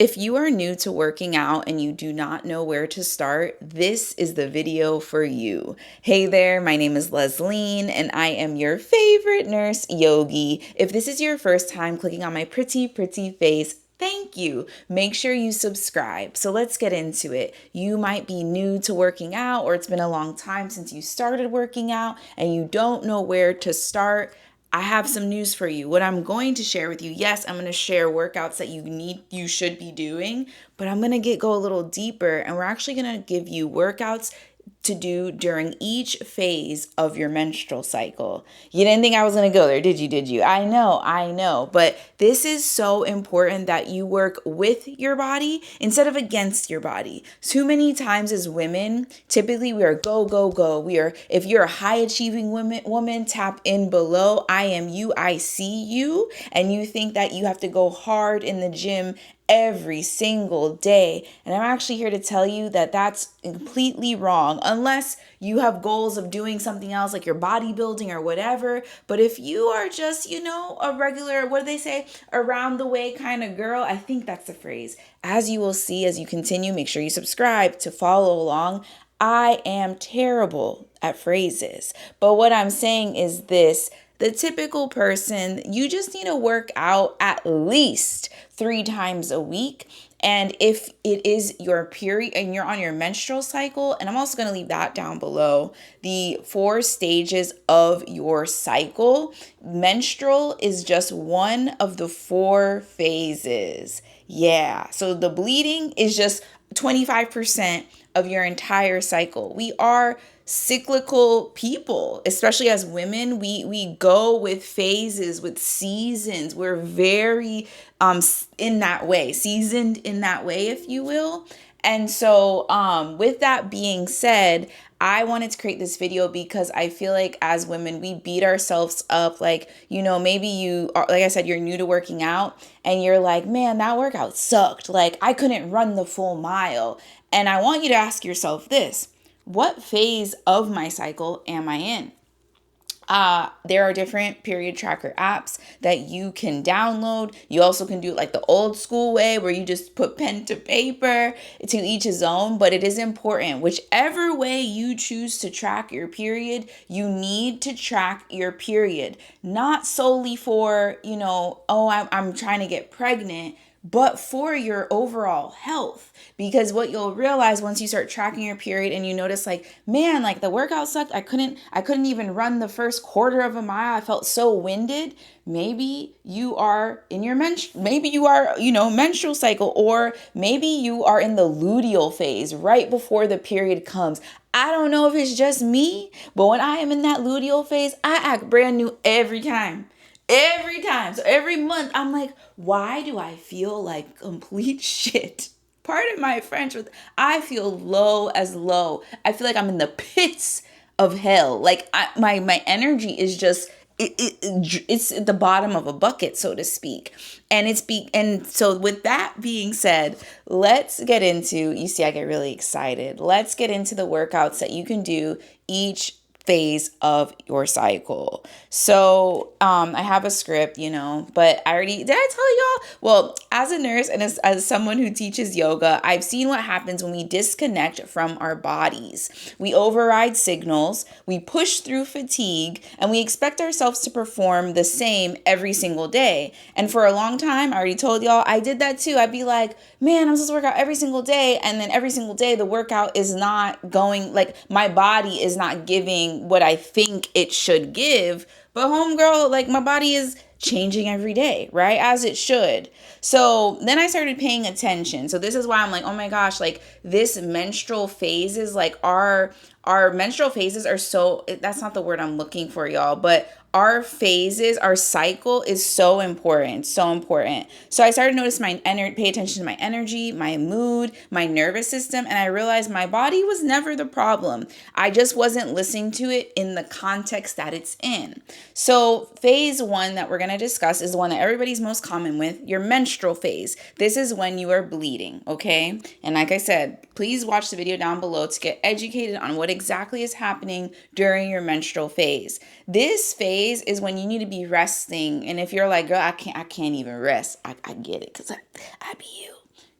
If you are new to working out and you do not know where to start, this is the video for you. Hey there, my name is Lesline and I am your favorite nurse yogi. If this is your first time clicking on my pretty face, thank you. Make sure you subscribe. So let's get into it. You might be new to working out, or it's been a long time since you started working out and you don't know where to start. I have some news for you. What I'm going to share with you, yes, I'm going to share workouts that you should be doing, but I'm going to go a little deeper, and we're actually going to give you workouts to do during each phase of your menstrual cycle. You didn't think I was going to go there, did you? I know. But this is so important that you work with your body instead of against your body. Too many times as women, typically we are go, go, go. If you're a high achieving woman, tap in below. I am you, I see you. And you think that you have to go hard in the gym every single day. And I'm actually here to tell you that that's completely wrong, unless you have goals of doing something else like your bodybuilding or whatever. But if you are just, a regular, what do they say, around the way kind of girl, I think that's the phrase. As you will see, as you continue, make sure you subscribe to follow along. I am terrible at phrases, but what I'm saying is this: the typical person, you just need to work out at least 3 times a week. And if it is your period and you're on your menstrual cycle, and I'm also going to leave that down below, the 4 stages of your cycle, menstrual is just one of the 4 phases. Yeah. So the bleeding is just 25% of your entire cycle. We are cyclical people, especially as women. We go with phases, with seasons. We're very in that way, seasoned in that way, if you will. And so with that being said, I wanted to create this video because I feel like as women, we beat ourselves up. Like, maybe you are, like I said, you're new to working out and you're like, man, that workout sucked. Like, I couldn't run the full mile. And I want you to ask yourself this: what phase of my cycle am I in? There are different period tracker apps that you can download. You also can do it like the old school way where you just put pen to paper. To each his own, but it is important. Whichever way you choose to track your period, you need to track your period. Not solely for, I'm trying to get pregnant, but for your overall health. Because what you'll realize once you start tracking your period and you notice like, man, like the workout sucked. I couldn't even run the first quarter of a mile. I felt so winded. Maybe you are in your menstrual cycle, or maybe you are in the luteal phase right before the period comes. I don't know if it's just me, but when I am in that luteal phase, I act brand new every time. So every month I'm like, why do I feel like complete shit? Pardon my French, but I feel low as low. I feel like I'm in the pits of hell. Like my energy is just it's at the bottom of a bucket, so to speak. And so with that being said, let's get into, you see I get really excited. Let's get into the workouts that you can do each phase of your cycle. So I have a script, but did I tell y'all? Well, as a nurse and as someone who teaches yoga, I've seen what happens when we disconnect from our bodies. We override signals, we push through fatigue, and we expect ourselves to perform the same every single day. And for a long time, I already told y'all, I did that too. I'd be like, man, I'm supposed to work out every single day. And then every single day, the workout is not going, like my body is not giving what I think it should give. But homegirl, like my body is changing every day, right? As it should. So then I started paying attention. So this is why I'm like, oh my gosh, like this menstrual phase is like our menstrual phases are so, that's not the word I'm looking for, y'all, but our phases, our cycle is so important, so important. So I started to notice pay attention to my energy, my mood, my nervous system, and I realized my body was never the problem. I just wasn't listening to it in the context that it's in. So phase 1 that we're going to discuss is the one that everybody's most common with, your menstrual phase. This is when you are bleeding, okay? And like I said, please watch the video down below to get educated on what exactly is happening during your menstrual phase. This phase is when you need to be resting. And if you're like, girl, I can't even rest. I get it, because I be you.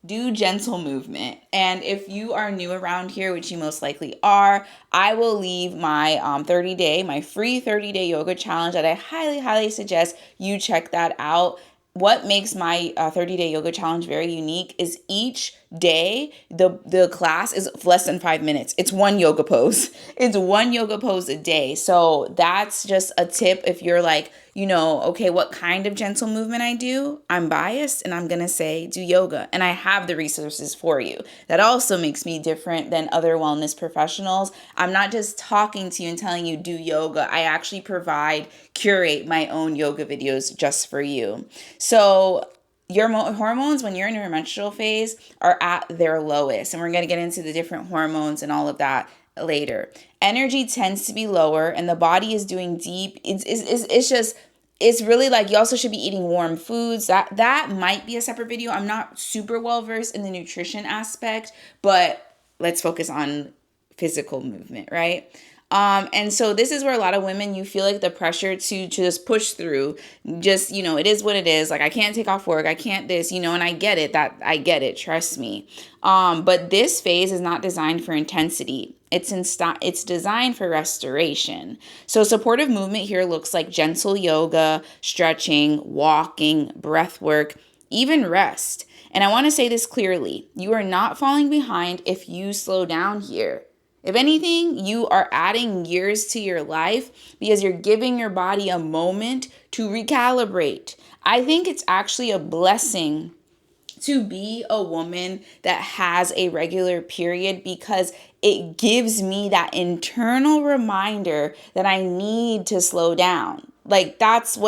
do gentle movement. And if you are new around here, which you most likely are, I will leave my my free 30-day yoga challenge that I highly, highly suggest you check that out. What makes my 30-day yoga challenge very unique is each day the class is less than 5 minutes. It's one yoga pose. It's one yoga pose a day. So that's just a tip if you're like, okay, what kind of gentle movement I do? I'm biased and I'm going to say do yoga. And I have the resources for you. That also makes me different than other wellness professionals. I'm not just talking to you and telling you do yoga. I actually curate my own yoga videos just for you. So your hormones when you're in your menstrual phase are at their lowest. And we're going to get into the different hormones and all of that later. Energy tends to be lower and the body is doing deep. It's really like you also should be eating warm foods. That might be a separate video. I'm not super well versed in the nutrition aspect, but let's focus on physical movement, right? And so this is where a lot of women, you feel like the pressure to just push through, just, it is what it is. Like, I can't take off work. I can't this, and I get it. Trust me. But this phase is not designed for intensity. It's designed for restoration. So supportive movement here looks like gentle yoga, stretching, walking, breath work, even rest. And I want to say this clearly. You are not falling behind if you slow down here. If anything, you are adding years to your life because you're giving your body a moment to recalibrate. I think it's actually a blessing to be a woman that has a regular period because it gives me that internal reminder that I need to slow down. That's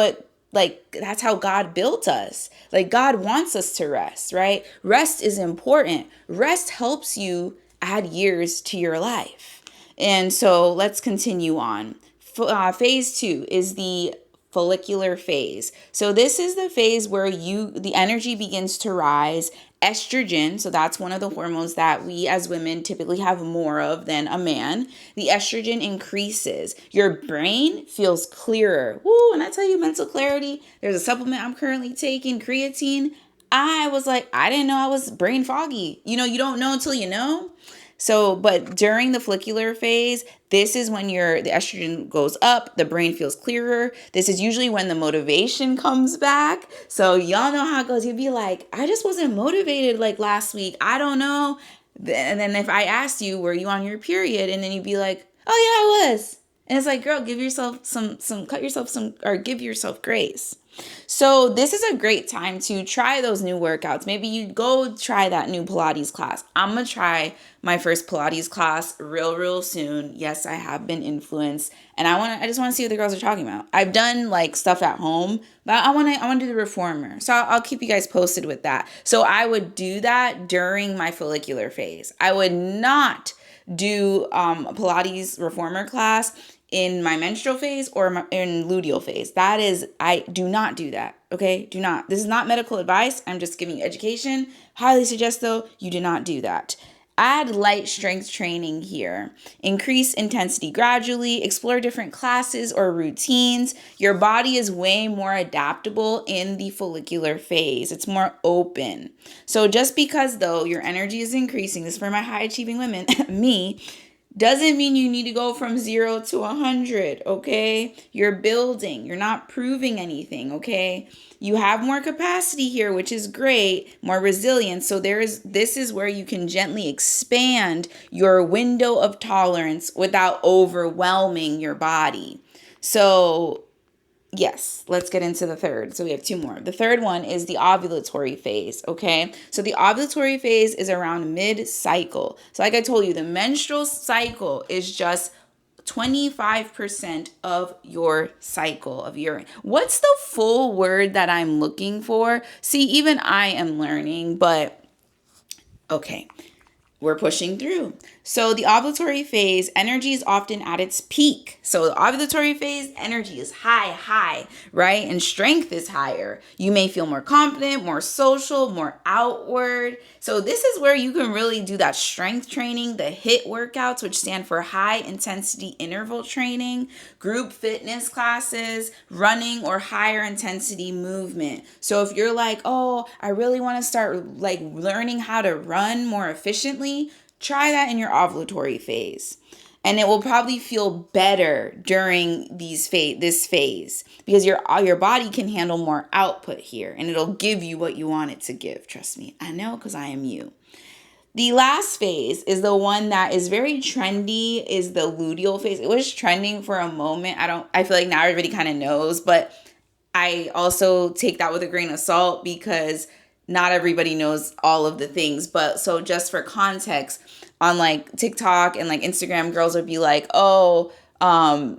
how God built us. God wants us to rest, right? Rest is important. Rest helps you add years to your life. And so let's continue on. Phase 2 is the follicular phase. So this is the phase where the energy begins to rise. Estrogen, so that's one of the hormones that we as women typically have more of than a man. The estrogen increases. Your brain feels clearer. Woo, and I tell you, mental clarity, there's a supplement I'm currently taking, creatine. I was like, I didn't know I was brain foggy. You don't know until you know. So, but during the follicular phase, this is when the estrogen goes up, the brain feels clearer. This is usually when the motivation comes back. So y'all know how it goes. You'd be like, I just wasn't motivated like last week. I don't know. And then if I asked you, were you on your period? And then you'd be like, oh yeah, I was. And it's like, girl, give yourself give yourself grace. So this is a great time to try those new workouts. Maybe you go try that new Pilates class. I'm going to try my first Pilates class real soon. Yes, I have been influenced and I just want to see what the girls are talking about. I've done stuff at home, but I want to do the reformer. So I'll keep you guys posted with that. So I would do that during my follicular phase. I would not do a Pilates reformer class in my menstrual phase or in luteal phase. I do not do that. Okay. Do not. This is not medical advice. I'm just giving you education. Highly suggest though, you do not do that. Add light strength training here. Increase intensity gradually. Explore different classes or routines. Your body is way more adaptable in the follicular phase. It's more open. So just because though your energy is increasing, this is for my high achieving women, me, doesn't mean you need to go from 0 to 100, okay? You're building. You're not proving anything, okay? You have more capacity here, which is great, more resilience. So this is where you can gently expand your window of tolerance without overwhelming your body. So yes, let's get into the third. So we have 2 more. The third one is the ovulatory phase, okay? So the ovulatory phase is around mid-cycle. So like I told you, the menstrual cycle is just 25% of your cycle of urine. What's the full word that I'm looking for? See, even I am learning, but okay. we're pushing through. So the ovulatory phase, energy is often at its peak. So the ovulatory phase, energy is high, right? And strength is higher. You may feel more confident, more social, more outward. So this is where you can really do that strength training, the HIIT workouts, which stand for high intensity interval training, group fitness classes, running, or higher intensity movement. So if you're like, oh, I really want to start like learning how to run more efficiently, try that in your ovulatory phase. And it will probably feel better during this phase because your body can handle more output here, and it'll give you what you want it to give. Trust me, I know, because I am you. The last phase is the one that is very trendy, is the luteal phase. It was trending for a moment. I feel like now everybody kind of knows, but I also take that with a grain of salt because not everybody knows all of the things. But so just for context, on like TikTok and like Instagram, girls would be like, oh,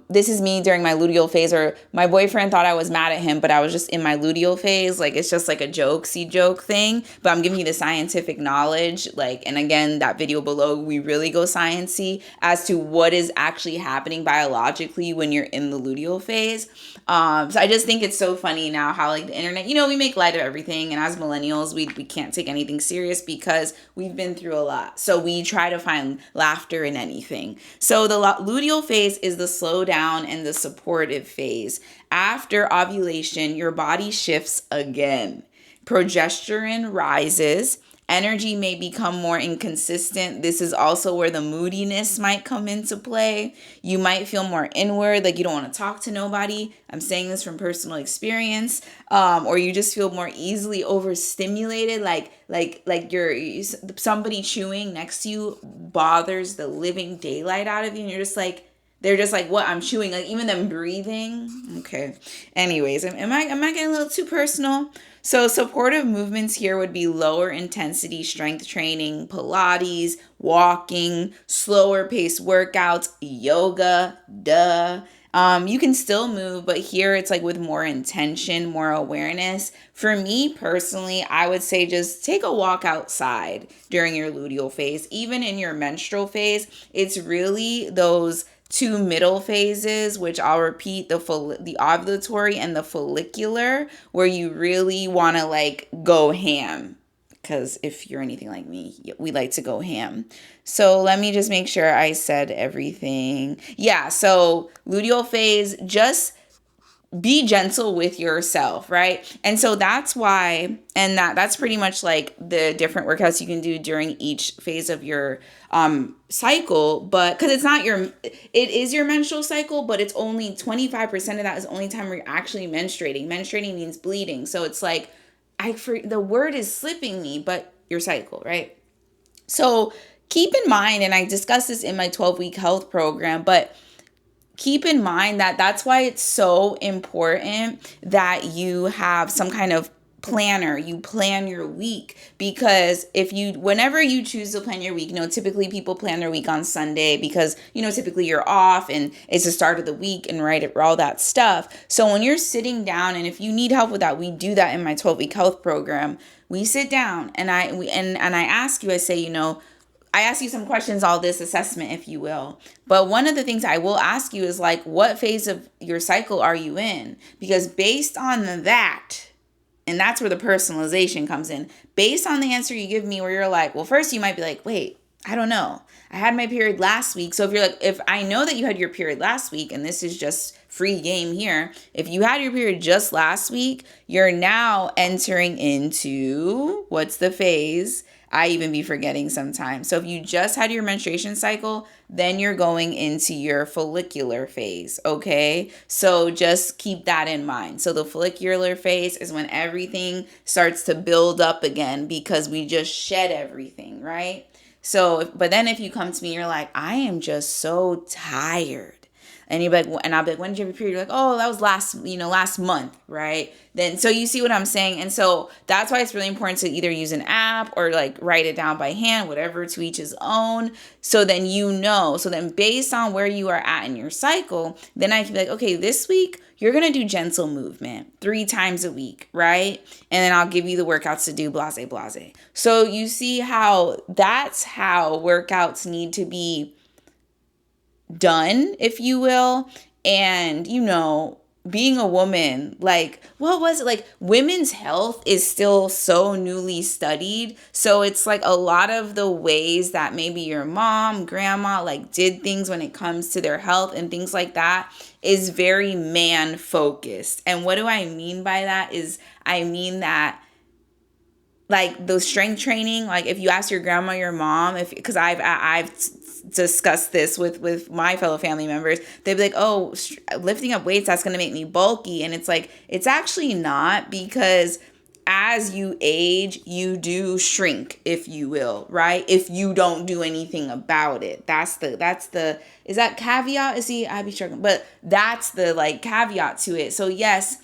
this is me during my luteal phase, or my boyfriend thought I was mad at him, but I was just in my luteal phase. Like, it's just like a joke thing, but I'm giving you the scientific knowledge. Like, and again, that video below, we really go sciencey as to what is actually happening biologically when you're in the luteal phase. So I just think it's so funny now how like the internet, we make light of everything. And as millennials, we can't take anything serious because we've been through a lot. So we try to find laughter in anything. So the luteal phase is the slow down and the supportive phase. After ovulation, your body shifts again. Progesterone rises. Energy may become more inconsistent. This is also where the moodiness might come into play. You might feel more inward, like you don't want to talk to nobody. I'm saying this from personal experience. Or you just feel more easily overstimulated, like you're somebody chewing next to you bothers the living daylight out of you, and you're just like, they're just like, what, I'm chewing, like even them breathing. Okay. Anyways, am I getting a little too personal? So supportive movements here would be lower intensity strength training, Pilates, walking, slower paced workouts, yoga, you can still move, but here it's like with more intention, more awareness. For me personally, I would say just take a walk outside during your luteal phase. Even in your menstrual phase, it's really those two middle phases, which I'll repeat, the ovulatory and the follicular, where you really want to like go ham. Because if you're anything like me, we like to go ham. So let me just make sure I said everything. Yeah, so luteal phase, just be gentle with yourself, right? And so that's why, and that's pretty much like the different workouts you can do during each phase of your cycle. But because it is your menstrual cycle, but it's only 25% of that is only time where you're actually menstruating. Menstruating means bleeding. So it's like, the word is slipping me, but your cycle, right? So keep in mind, and I discussed this in my 12-week health program, but keep in mind that that's why it's so important that you have some kind of planner. You plan your week, because whenever you choose to plan your week, typically people plan their week on Sunday because, typically you're off and it's the start of the week and right, all that stuff. So when you're sitting down, and if you need help with that, we do that in my 12-week health program. We sit down and I ask you, I say, I ask you some questions, all this assessment, if you will. But one of the things I will ask you is like, what phase of your cycle are you in? Because based on that, and that's where the personalization comes in. Based on the answer you give me, where you're like, well, first you might be like, wait, I don't know. I had my period last week. So if you're like, if I know that you had your period last week, and this is just free game here, if you had your period just last week, you're now entering into, what's the phase? I even be forgetting sometimes. So if you just had your menstruation cycle, then you're going into your follicular phase, okay? So just keep that in mind. So the follicular phase is when everything starts to build up again because we just shed everything, right? So, but then if you come to me, you're like, I am just so tired. And you're like, and I'll be like, when did you have your period? You're like, oh, that was last month, right? Then, so you see what I'm saying? And so that's why it's really important to either use an app or like write it down by hand, whatever, to each his own. So then so then based on where you are at in your cycle, then I can be like, okay, this week you're going to do gentle movement 3 times a week, right? And then I'll give you the workouts to do, blase, blase. So you see how that's how workouts need to be done, if you will. And, being a woman, like, what was it? Like, women's health is still so newly studied. So it's like a lot of the ways that maybe your mom, grandma, like did things when it comes to their health and things like that is very man focused. And what do I mean by that is I mean that like the strength training, like if you ask your grandma, your mom, because I've discussed this with my fellow family members, they'd be like, oh, lifting up weights, that's going to make me bulky. And it's like, it's actually not, because as you age, you do shrink, if you will, right? If you don't do anything about it. Is that caveat? I'd be struggling, but that's the like caveat to it. So yes,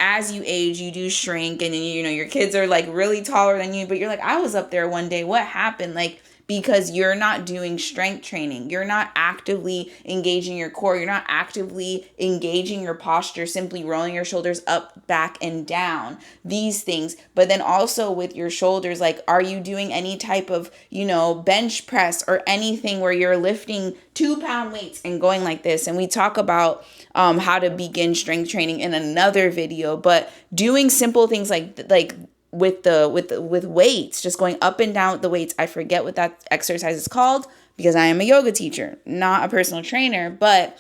as you age, you do shrink, and then, your kids are like really taller than you, but you're like, I was up there one day. What happened? Like, because you're not doing strength training. You're not actively engaging your core. You're not actively engaging your posture, simply rolling your shoulders up, back, and down, these things. But then also with your shoulders, like, are you doing any type of, bench press or anything where you're lifting 2-pound weights and going like this? And we talk about how to begin strength training in another video, but doing simple things like with weights, just going up and down with the weights. I forget what that exercise is called because I am a yoga teacher, not a personal trainer, but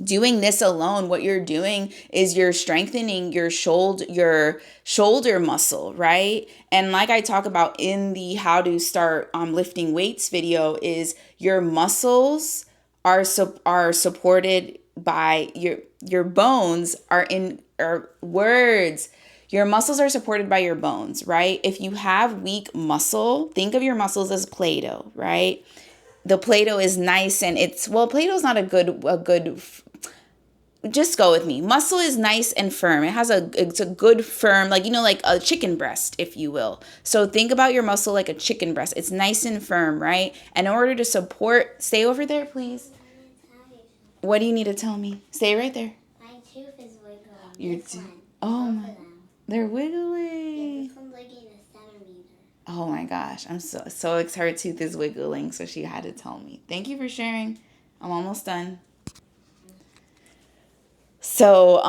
doing this alone, what you're doing is you're strengthening your shoulder muscle, right? And like I talk about in the how to start lifting weights video, is your muscles are supported by your bones your muscles are supported by your bones, right? If you have weak muscle, think of your muscles as Play-Doh, right? The Play-Doh is nice and Play-Doh is not a good, just go with me. Muscle is nice and firm. It's a good firm, like a chicken breast, if you will. So think about your muscle like a chicken breast. It's nice and firm, right? And in order to stay over there, please. What do you need to tell me? Stay right there. My tooth is wiggling. Oh my. They're wiggling. Yeah, this one's like in a centimeter. Oh my gosh. I'm so excited. Her tooth is wiggling, so she had to tell me. Thank you for sharing. I'm almost done. So,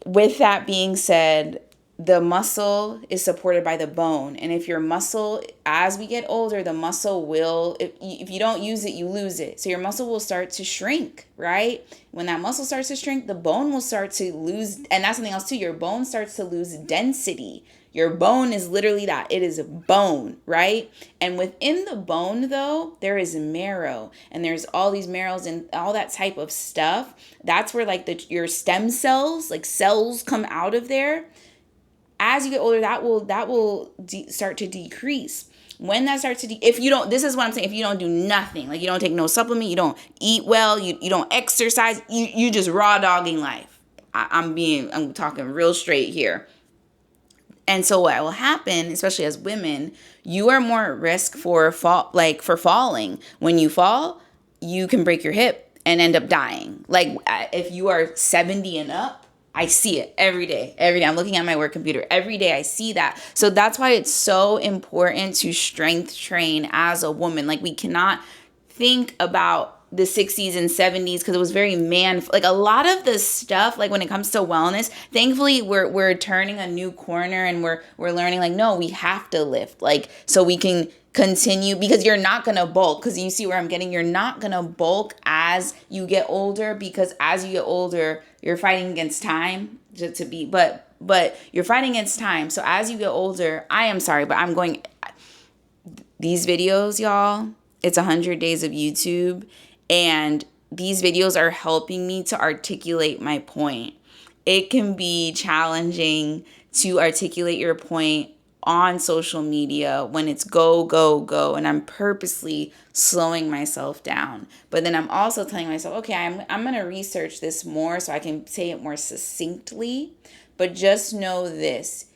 with that being said, the muscle is supported by the bone. And if your muscle, as we get older, the muscle will, if you don't use it, you lose it. So your muscle will start to shrink, right? When that muscle starts to shrink, the bone will start to lose, and that's something else too, your bone starts to lose density. Your bone is literally that. It is a bone, right? And within the bone, though, there is marrow. And there's all these marrows and all that type of stuff. That's where your stem cells, like cells, come out of there. As you get older, that will start to decrease. When that starts to this is what I'm saying, if you don't do nothing, like you don't take no supplement, you don't eat well, you don't exercise, you just raw dogging life. I'm talking real straight here. And so what will happen, especially as women, you are more at risk for falling. When you fall, you can break your hip and end up dying. Like if you are 70 and up, I see it every day. I'm looking at my work computer. Every day I see that. So that's why it's so important to strength train as a woman. Like we cannot think about the 60s and 70s because it was very like a lot of the stuff, like when it comes to wellness, thankfully we're turning a new corner and we're learning like, no, we have to lift, like, so we can continue, because you're not going to bulk, because you see where I'm getting, you're not going to bulk as you get older, because as you get older, you're fighting against time but you're fighting against time. So as you get older, I am sorry, but these videos, y'all, it's 100 days of YouTube. And these videos are helping me to articulate my point. It can be challenging to articulate your point on social media when it's go, go, go, and I'm purposely slowing myself down. But then I'm also telling myself, okay, I'm going to research this more so I can say it more succinctly. But just know this,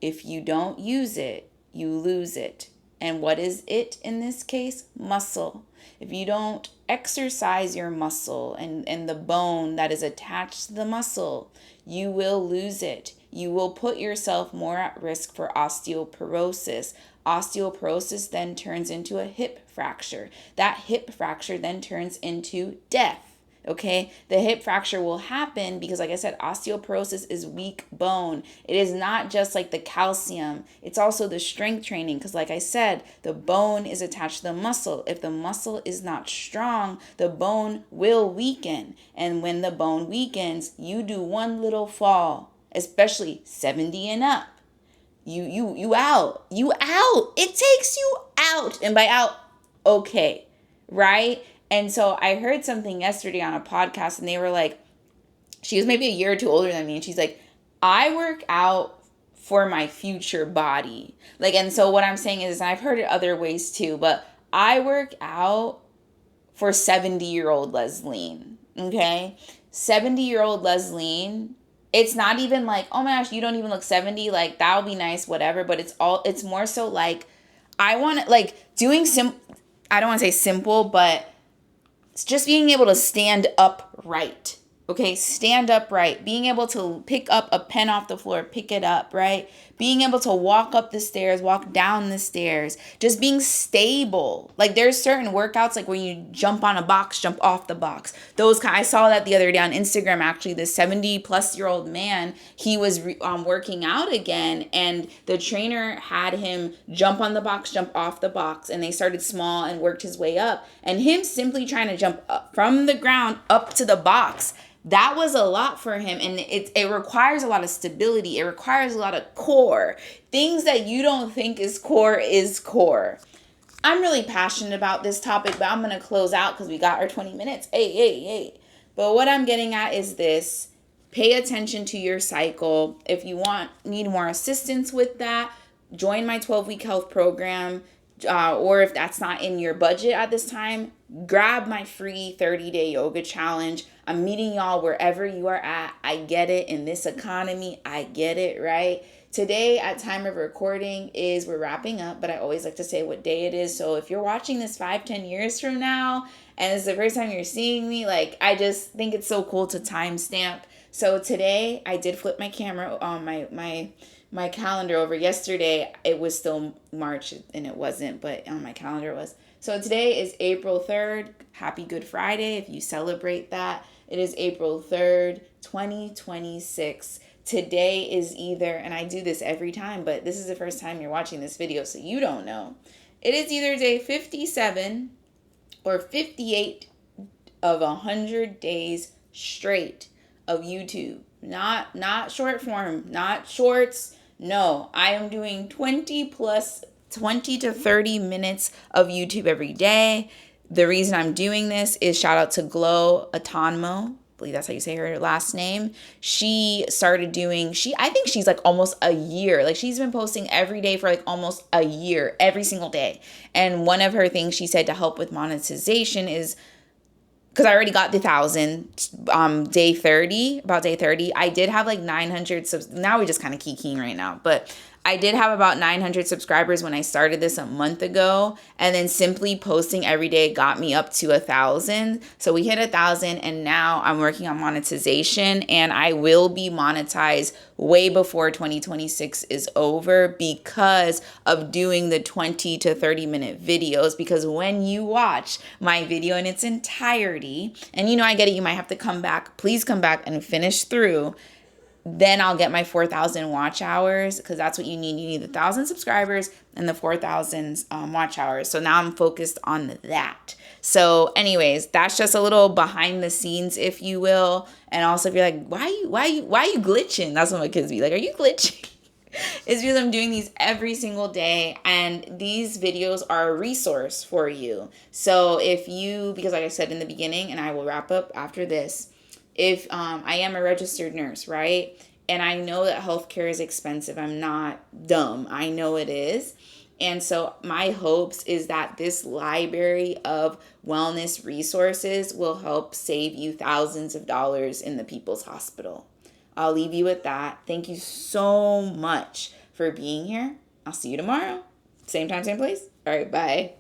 if you don't use it, you lose it. And what is it in this case? Muscle. If you don't exercise your muscle and the bone that is attached to the muscle, you will lose it. You will put yourself more at risk for osteoporosis. Osteoporosis then turns into a hip fracture. That hip fracture then turns into death. Okay, the hip fracture will happen because, like I said, osteoporosis is weak bone. It is not just like the calcium, it's also the strength training. Because, like I said, the bone is attached to the muscle. If the muscle is not strong, the bone will weaken. And when the bone weakens, you do one little fall, especially 70 and up. You out. You out. It takes you out. And by out, okay, right? And so I heard something yesterday on a podcast, and they were like, she was maybe a year or two older than me, and she's like, I work out for my future body. Like, and so what I'm saying is, and I've heard it other ways too, but I work out for 70-year-old Lesline. Okay? 70-year-old Lesline. It's not even like, oh my gosh, you don't even look 70. Like, that'll be nice, whatever. But it's more so like, I want to, like, I don't want to say simple, but it's just being able to stand upright. Okay, stand upright. Being able to pick up a pen off the floor, pick it up, right? Being able to walk up the stairs, walk down the stairs. Just being stable. Like, there's certain workouts, like when you jump on a box, jump off the box. I saw that the other day on Instagram, actually. This 70-plus-year-old man, he was working out again, and the trainer had him jump on the box, jump off the box, and they started small and worked his way up. And him simply trying to jump up from the ground up to the box, that was a lot for him, and it requires a lot of stability. It requires a lot of core. Things that you don't think is core is core. I'm really passionate about this topic, but I'm going to close out because we got our 20 minutes. Hey. But what I'm getting at is this. Pay attention to your cycle. If you need more assistance with that, join my 12-week health program. Or if that's not in your budget at this time, grab my free 30-day yoga challenge. I'm meeting y'all wherever you are at. I get it. In this economy, I get it, right? Today, at time of recording, we're wrapping up, but I always like to say what day it is. So if you're watching this 5-10 years from now, and it's the first time you're seeing me, like, I just think it's so cool to timestamp. So today, I did flip my camera on my calendar over. Yesterday, it was still March, and it wasn't, but on my calendar it was. So today is April 3rd. Happy Good Friday if you celebrate that. It is April 3rd, 2026. Today is either, and I do this every time, but this is the first time you're watching this video, so you don't know. It is either day 57 or 58 of 100 days straight of YouTube. Not short form, not shorts. No, I am doing 20 to 30 minutes of YouTube every day. The reason I'm doing this is shout out to Glow Atonmo. I believe that's how you say her last name. She started doing, I think she's like almost a year. Like, she's been posting every day for like almost a year, every single day. And one of her things she said to help with monetization is, because I already got the 1,000 day 30, about day 30. I did have like 900 subs. Now we just kind of kikiing right now. But I did have about 900 subscribers when I started this a month ago. And then simply posting every day got me up to 1,000. So we hit 1,000, and now I'm working on monetization. And I will be monetized way before 2026 is over because of doing the 20 to 30 minute videos. Because when you watch my video in its entirety, and I get it, you might have to come back, please come back and finish through, then I'll get my 4,000 watch hours, because that's what you need. You need the 1,000 subscribers and the 4,000 watch hours. So now I'm focused on that. So anyways, that's just a little behind the scenes, if you will. And also, if you're like, why are you glitching? That's what my kids be like, are you glitching? It's because I'm doing these every single day, and these videos are a resource for you. So because like I said in the beginning, and I will wrap up after this, if I am a registered nurse, right? And I know that healthcare is expensive. I'm not dumb. I know it is. And so my hopes is that this library of wellness resources will help save you thousands of dollars in the People's Hospital. I'll leave you with that. Thank you so much for being here. I'll see you tomorrow. Same time, same place. All right, bye.